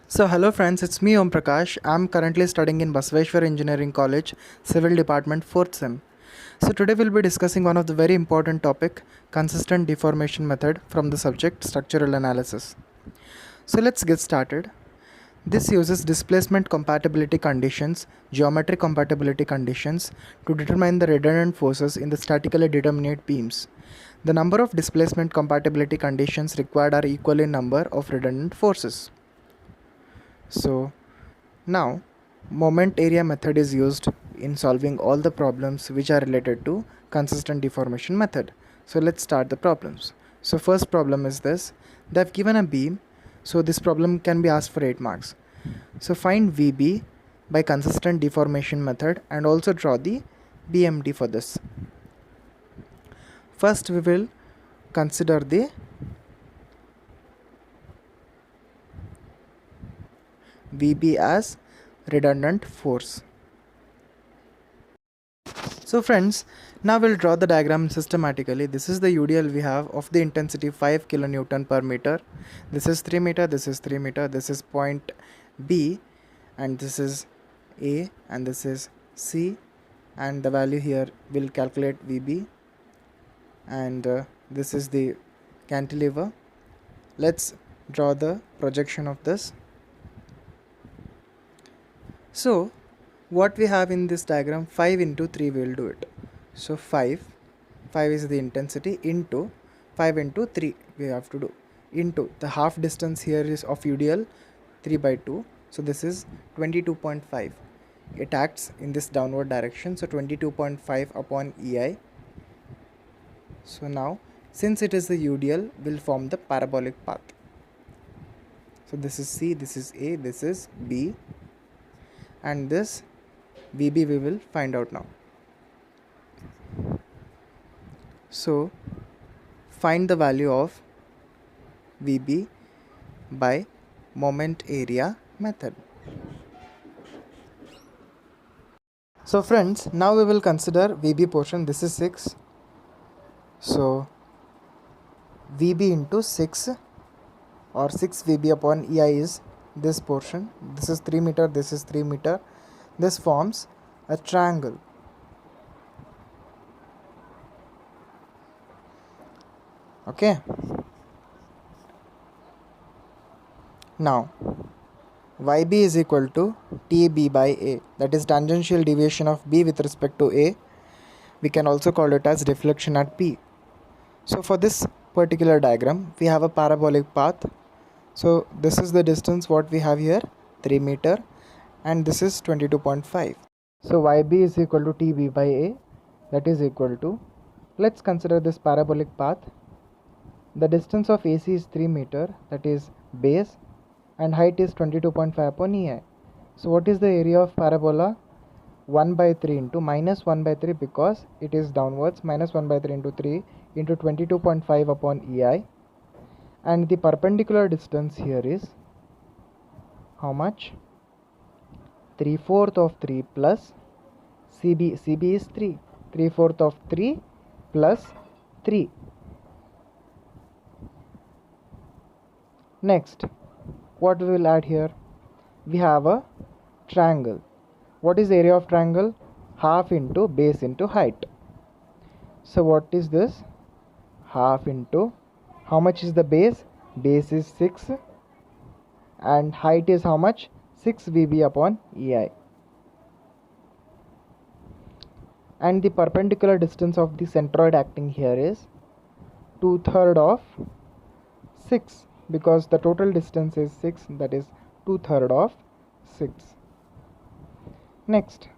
So hello friends, it's me Omprakash. I'm currently studying in Basaveshwar Engineering College, Civil Department 4th Sem. So today we'll be discussing one of the very important topic, consistent deformation method from the subject structural analysis. So let's get started. This uses displacement compatibility conditions, geometric compatibility conditions to determine the redundant forces in the statically determinate beams. The number of displacement compatibility conditions required are equal in number of redundant forces. So now, moment area method is used in solving all the problems which are related to consistent deformation method. So let's start the problems. So first problem is this. They have given a beam. So this problem can be asked for 8 marks. So find VB by consistent deformation method and also draw the BMD for this. First we will consider the VB as redundant force. So friends, now we'll draw the diagram systematically. This is the UDL we have of the intensity 5 kilonewton per meter. This is 3 meter, this is 3 meter, this is point B, and this is A, and this is C, and the value here will calculate VB, and this is the cantilever. Let's draw the projection of this. So what we have in this diagram, 5 into 3 we will do it. So 5 is the intensity into 5 into 3 we have to do into the half distance here is of UDL 3 by 2. So this is 22.5. It acts in this downward direction. So 22.5 upon EI. So now since it is the UDL, will form the parabolic path. So this is C, this is A, this is B, and this VB we will find out now. So find the value of VB by moment area method. So friends, now we will consider VB portion. This is 6. So VB into 6 or 6 VB upon EI is this portion. This is 3 meter, this is 3 meter. This forms a triangle. Okay. Now YB is equal to TB by A, that is tangential deviation of B with respect to A. We can also call it as deflection at P. So for this particular diagram, we have a parabolic path. So this is the distance what we have here, 3 meter, and this is 22.5. So YB is equal to TB by A, that is equal to, let's consider this parabolic path. The distance of AC is 3 meter, that is base, and height is 22.5 upon EI. So what is the area of parabola? 1 by 3 into minus 1 by 3 because it is downwards, minus 1 by 3 into 3 into 22.5 upon EI. And the perpendicular distance here is how much? 3/4 of 3 plus CB. CB is 3. 3/4 of 3 plus 3. Next, what we will add here? We have a triangle. What is the area of triangle? Half into base into height. So what is this? Half into, how much is the base? Base is 6 and height is how much? 6 VB upon EI. And the perpendicular distance of the centroid acting here is 2/3 of 6 because the total distance is 6, that is 2/3 of 6. Next,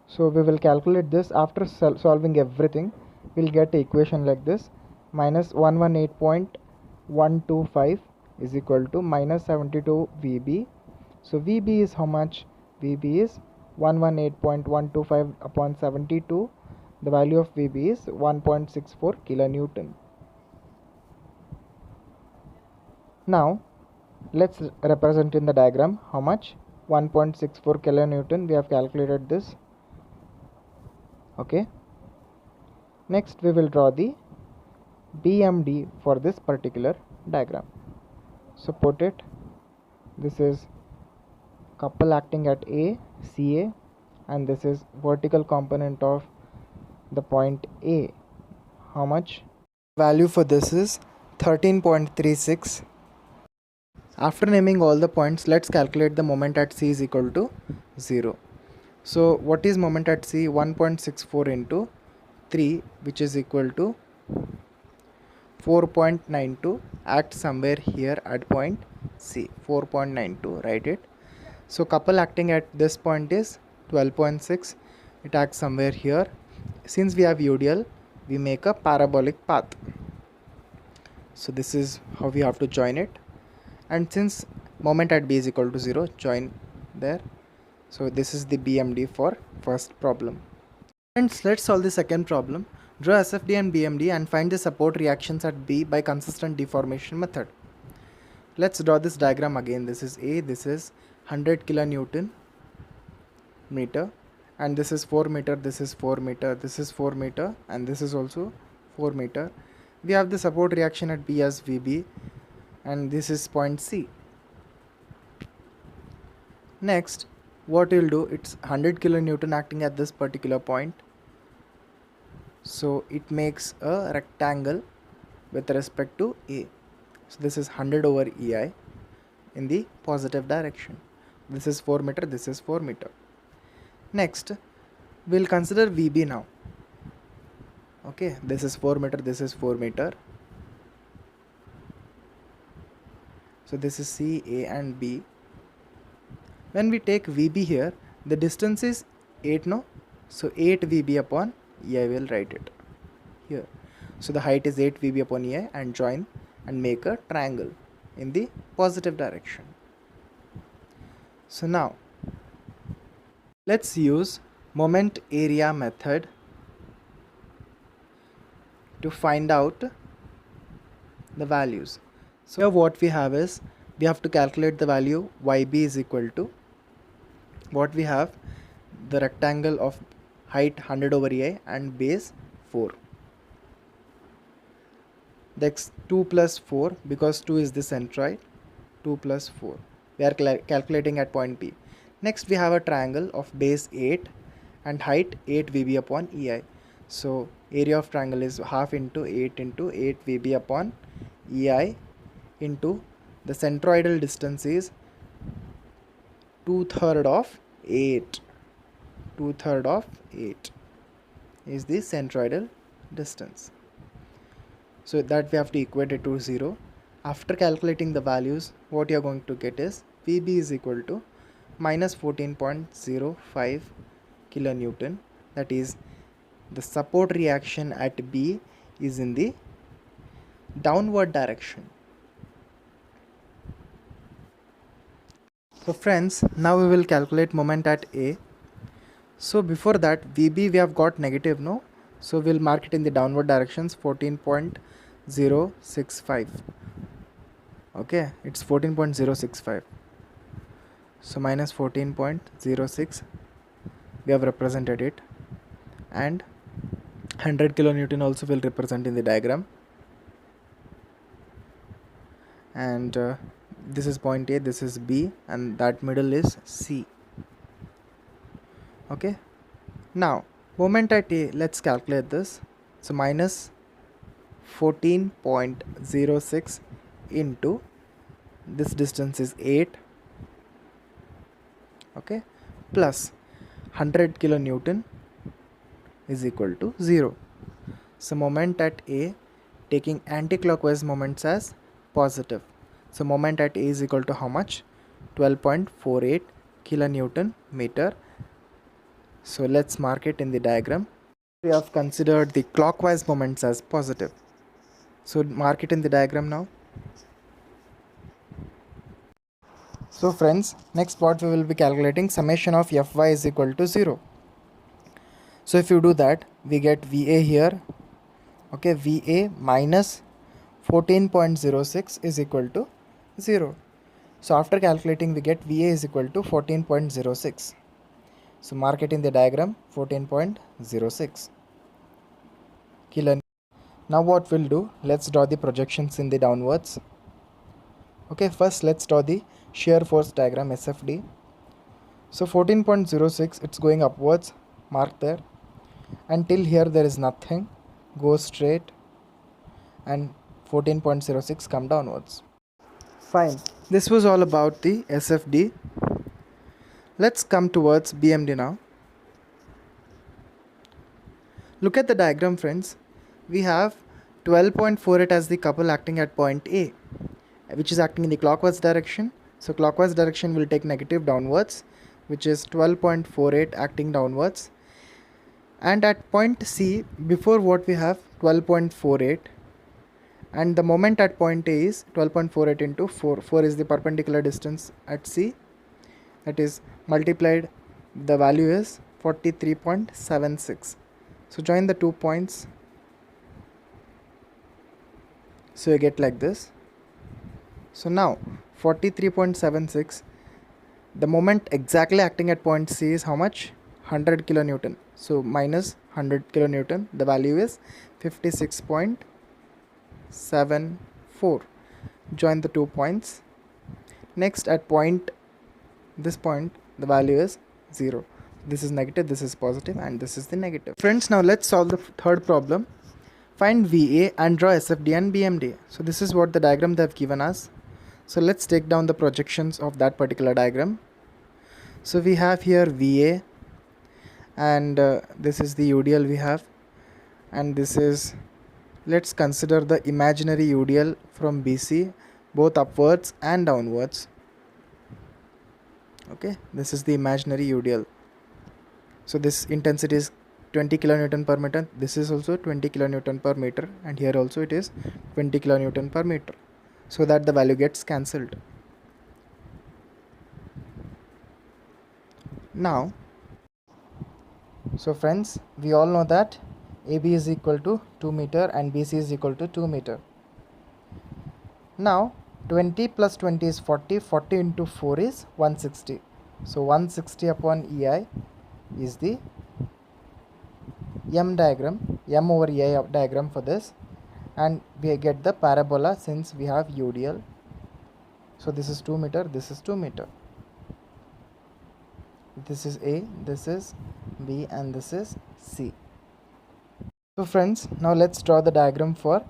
so we will calculate this. After solving everything, we'll get the equation like this: minus 118.125 is equal to minus 72 VB. So VB is how much? VB is 118.125 upon 72. The value of VB is 1.64 kilonewton. Now let's represent in the diagram how much? 1.64 kilonewton. We have calculated this. Okay. Next we will draw the BMD for this particular diagram. So put it This is couple acting at A, CA, and this is vertical component of the point A. How much? Value for this is 13.36. After naming all the points, let's calculate the moment at C is equal to 0. So what is moment at C? 1.64 into 3, which is equal to 4.92, act somewhere here at point C. 4.92, write it. So couple acting at this point is 12.6, it acts somewhere here. Since we have UDL, we make a parabolic path. So this is how we have to join it. And since moment at B is equal to 0, join there. So this is the BMD for first problem. Friends, let's solve the second problem. Draw SFD and BMD and find the support reactions at B by consistent deformation method. Let's draw this diagram again. This is A, this is 100 kilonewton meter, and this is 4 meter, this is 4 meter, this is 4 meter, and this is also 4 meter. We have the support reaction at B as VB, and this is point C. Next, what we'll do, it's 100 kilonewton acting at this particular point. So it makes a rectangle with respect to A. So this is 100 over EI in the positive direction. This is 4 meter, this is 4 meter. Next, we'll consider VB now. Okay, this is 4 meter, this is 4 meter. So this is C, A and B. When we take VB here, the distance is 8, no? So 8 VB upon EI, will write it here. So the height is 8 VB upon EI, and join and make a triangle in the positive direction. So now let's use moment area method to find out the values. So here what we have is, we have to calculate the value YB is equal to, what we have, the rectangle of height 100 over EI and base 4. That's 2 plus 4, because 2 is the centroid. 2 plus 4. We are calculating at point P. Next we have a triangle of base 8 and height 8 VB upon EI. So area of triangle is half into 8 VB upon EI into the centroidal distance is 2/3 of 8. 2/3 of 8 is the centroidal distance. So that we have to equate it to 0. After calculating the values, what you are going to get is VB is equal to minus 14.05 kilonewton. That is, the support reaction at B is in the downward direction. So friends, now we will calculate moment at A. So before that, VB we have got negative, no? So we'll mark it in the downward directions, 14.065. Okay, it's 14.065. So minus 14.06, we have represented it, and 100 kilonewton also will represent in the diagram. And this is point A, this is B, and that middle is C. Okay, now moment at A, let's calculate this. So minus 14.06 into this distance is 8, okay, plus 100 kilonewton is equal to 0. So moment at A, taking anti-clockwise moments as positive. So moment at A is equal to how much? 12.48 kilonewton meter. So let's mark it in the diagram. We have considered the clockwise moments as positive. So mark it in the diagram now. So friends, next part we will be calculating summation of Fy is equal to 0. So if you do that, we get Va here. Okay, Va minus 14.06 is equal to 0. So after calculating, we get Va is equal to 14.06. So mark it in the diagram, 14.06 kilonewton. Now what we'll do, let's draw the projections in the downwards. Okay, first let's draw the shear force diagram SFD. So 14.06, it's going upwards, mark there. Until here there is nothing, go straight, and 14.06 come downwards. Fine. This was all about the SFD. Let's come towards BMD now. Look at the diagram, friends. We have 12.48 as the couple acting at point A, which is acting in the clockwise direction. So clockwise direction will take negative downwards, which is 12.48 acting downwards. And at point C, before what we have 12.48, and the moment at point A is 12.48 into 4. 4 is the perpendicular distance at C. That is multiplied, the value is 43.76. So join the 2 points. So you get like this. So now 43.76, the moment exactly acting at point C is how much? 100 kilonewton. So minus 100 kilonewton, the value is 56.74. Join the 2 points. Next at this point, the value is 0. This is negative, this is positive, and this is the negative. Friends, now let's solve the third problem. Find VA and draw SFD and BMD. So this is what the diagram they have given us. So let's take down the projections of that particular diagram. So we have here VA, and this is the UDL we have, and this is, let's consider the imaginary UDL from BC, both upwards and downwards. Okay, this is the imaginary UDL. So this intensity is 20 kilonewton per meter. This is also 20 kilonewton per meter, and here also it is 20 kilonewton per meter, so that the value gets cancelled. Now, so friends, we all know that AB is equal to 2 meter and BC is equal to 2 meter. Now 20 plus 20 is 40, 40 into 4 is 160. So 160 upon EI is the M diagram, M over EI diagram for this, and we get the parabola since we have UDL. So this is 2 meter, this is 2 meter. This is A, this is B, and this is C. So friends, now let's draw the diagram for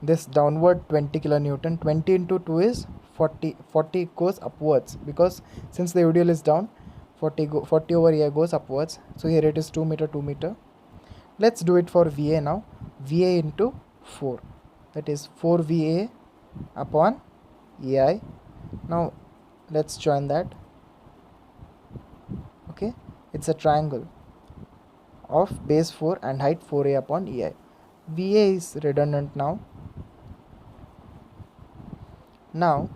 this downward 20 kilonewton. 20 into 2 is 40. 40 goes upwards, because since the UDL is down, 40 over here goes upwards. So here it is 2 meter, 2 meter. Let's do it for VA now. VA into 4. That is 4 VA upon EI. Now let's join that. Okay, it's a triangle of base 4 and height 4A upon EI. VA is redundant now. Now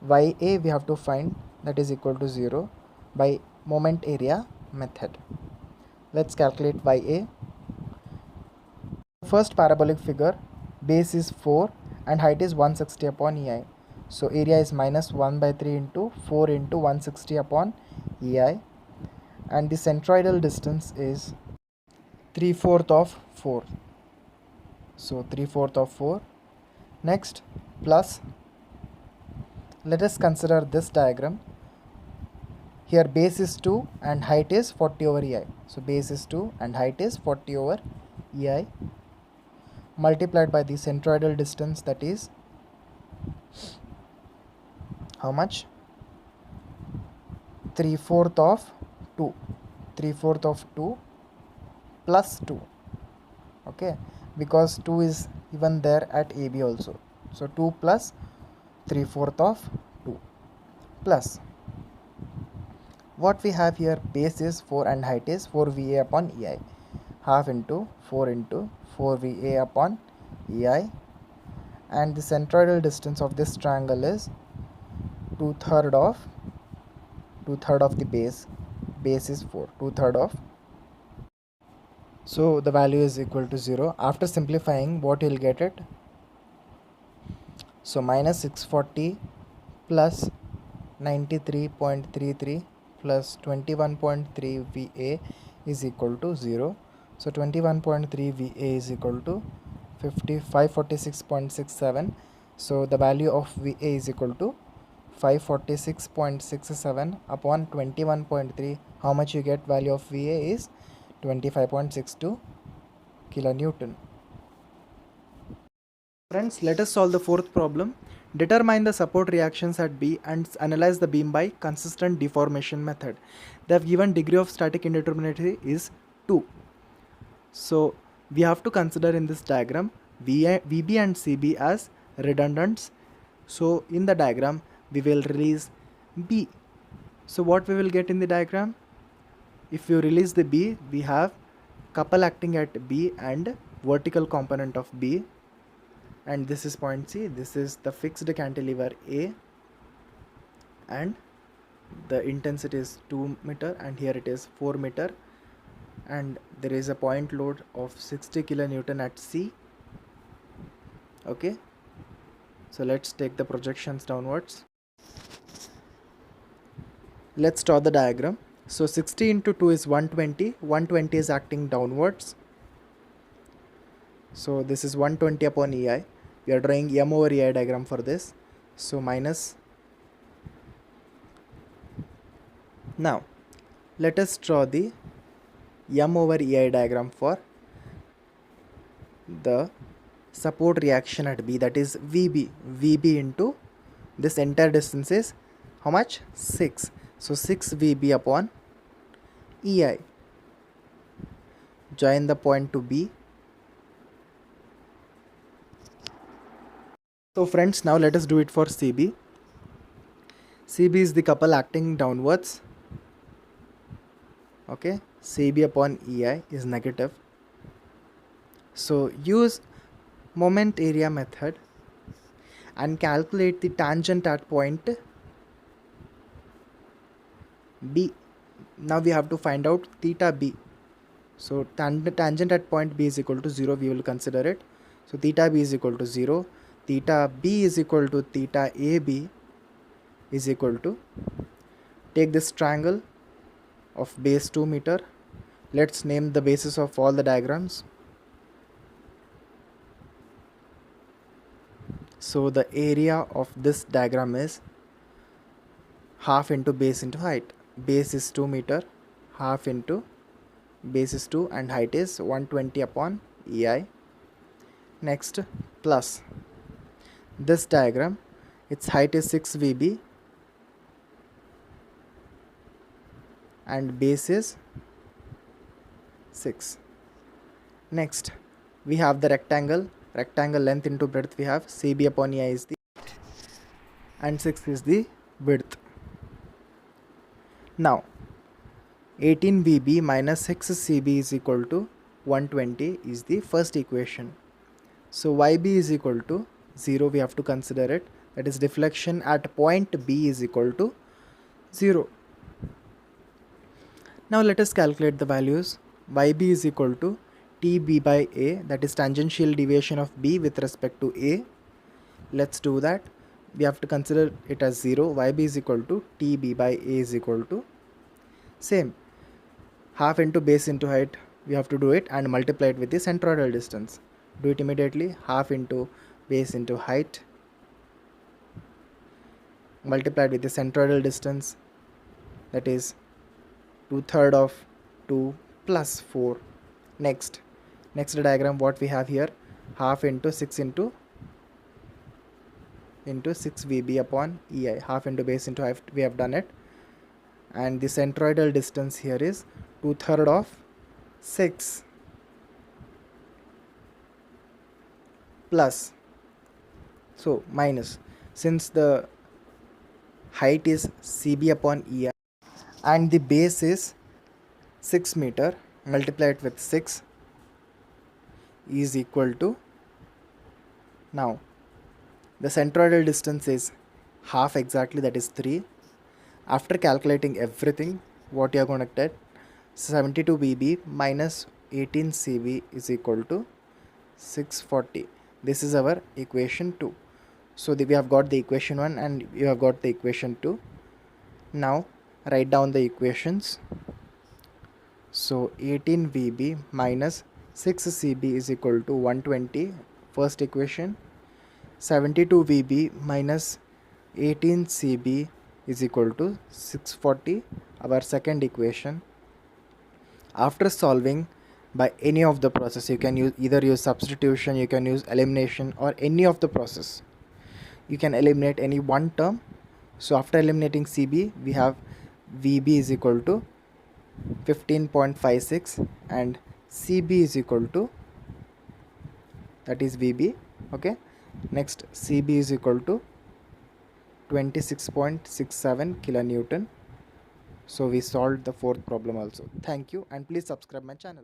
YA we have to find, that is equal to 0 by moment area method. Let's calculate YA. First parabolic figure, base is 4 and height is 160 upon EI. So area is minus 1 by 3 into 4 into 160 upon EI, and the centroidal distance is 3/4 of 4. So 3/4 of 4. Next, plus, let us consider this diagram. Here base is 2 and height is 40 over EI. So base is 2 and height is 40 over EI, multiplied by the centroidal distance, that is how much? 3/4 of 2. 3/4 of 2 plus 2. Okay, because 2 is even there at AB also. So 2 plus 3/4 of 2 plus what we have here, base is 4 and height is 4 VA upon EI. Half into 4 VA upon EI, and the centroidal distance of this triangle is 2/3 of the base. Base is 4, 2/3 of. So the value is equal to 0. After simplifying, what you'll get it? So minus 640 plus 93.33 plus 21.3 VA is equal to 0. So 21.3 VA is equal to 546.67. So the value of VA is equal to 546.67 upon 21.3. How much you get? Value of VA is 25.62 kilonewton. Friends, let us solve the fourth problem. Determine the support reactions at B and analyze the beam by consistent deformation method. They have given degree of static indeterminacy is 2. So we have to consider in this diagram VB and CB as redundants. So in the diagram we will release B. So what we will get in the diagram? If you release the B, we have couple acting at B and vertical component of B, and this is point C. This is the fixed cantilever A, and the intensity is 2 meter and here it is 4 meter, and there is a point load of 60 kilonewton at C. Okay, so let's take the projections downwards. Let's draw the diagram. So 60 into 2 is 120. 120 is acting downwards. So this is 120 upon EI. We are drawing M over EI diagram for this. So minus. Now let us draw the M over EI diagram for the support reaction at B, that is VB. VB into this entire distance is how much? 6. So 6 VB upon EI. Join the point to B. So friends, now let us do it for CB. CB is the couple acting downwards. Okay, CB upon EI is negative. So use moment area method and calculate the tangent at point B. Now we have to find out theta B. So tangent at point B is equal to 0. We will consider it. So theta B is equal to 0. Theta B is equal to theta AB is equal to, take this triangle of base 2 meter. Let's name the bases of all the diagrams. So the area of this diagram is half into base into height. Base is 2 meter, half into base is 2 and height is 120 upon EI. Next, plus this diagram, its height is 6 VB and base is 6. Next, we have the rectangle length into breadth. We have CB upon EI is the and 6 is the width. Now 18 VB minus 6 CB is equal to 120 is the first equation. So YB is equal to 0. We have to consider it. That is deflection at point B is equal to 0. Now let us calculate the values. YB is equal to TB by A, that is tangential deviation of B with respect to A. Let's do that. We have to consider it as 0. YB is equal to TB by A is equal to same, half into base into height. We have to do it and multiply it with the centroidal distance. Do it immediately. Half into base into height multiplied with the centroidal distance, that is 2/3 of 2 plus 4. Next diagram, what we have here, half into 6 into 6 VB upon EI, half into base into height. We have done it, and the centroidal distance here is 2/3 of 6 plus, so minus, since the height is CB upon EI and the base is 6 meter, multiply it with 6 is equal to, now the centroidal distance is half exactly, that is 3. After calculating everything, what you are going to get, 72 BB minus 18 CB is equal to 640. This is our equation 2. So we have got the equation 1 and you have got the equation 2. Now write down the equations. So 18 VB minus 6 CB is equal to 120, first equation. 72 VB minus 18 cb is equal to 640, our second equation. After solving by any of the process, you can either use substitution, you can use elimination, or any of the process. You can eliminate any one term. So after eliminating cb, we have vb is equal to 15.56 and cb is equal to, that is vb. Okay, next cb is equal to 26.67 kilonewton. So we solved the fourth problem also. Thank you, and please subscribe my channel.